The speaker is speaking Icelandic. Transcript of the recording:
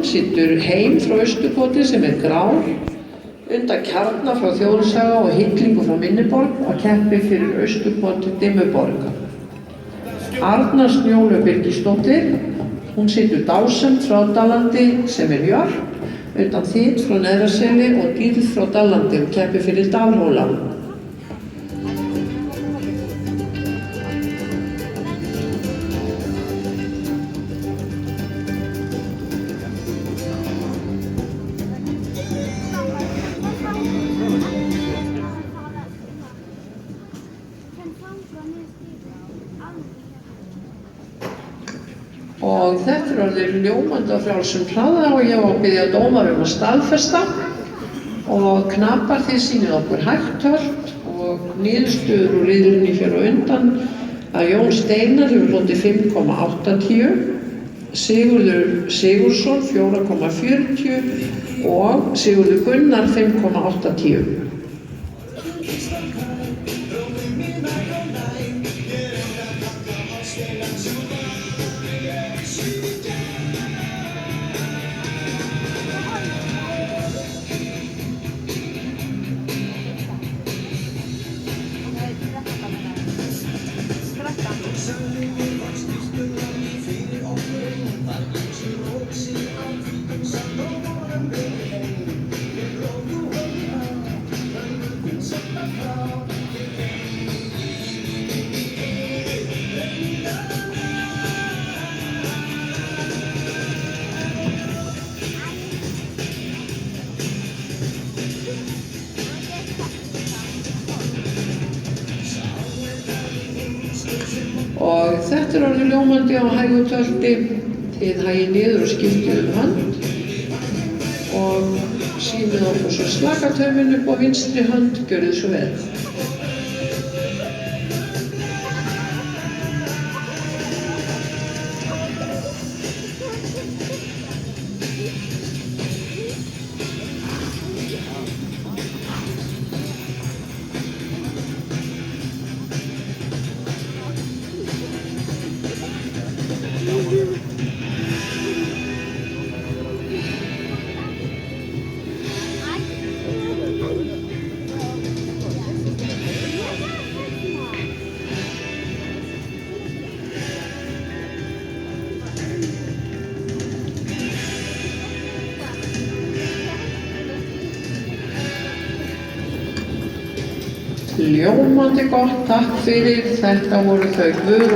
situr Heim frá Austurkoti sem grár, undan Kjarna frá Þjóðsaga og Hillingu frá Minniborg og keppir fyrir Austurkoti Dimmuborg. Arna Snjólaug Birgisdóttir, hún situr Dásemd frá Dalandi sem Jörp, undan Þýtt frá Neðraseli og Dýrð frá Dalandi og keppir fyrir Dalhóla. Og þetta orðið ljómandi á frjálsum hraða og ég var að biðja dómara að staðfesta og knapar þið sýnið okkur hægtölt og niðurstöður úr riðlinni fyrir á undan að Jón Steinar hefur hlotið 5,80, Sigurður Sigurðsson 4,40 og Sigurður Gunnar 5,80. Og þetta orðið ljómandi á hægu tölti, þið hægið niður og skiptið hönd og sýnið okkur svo slakatöfin upp á vinstri hönd, gjörið svo vel. Ljómandi gott, takk fyrir. Þetta voru þau Guðrún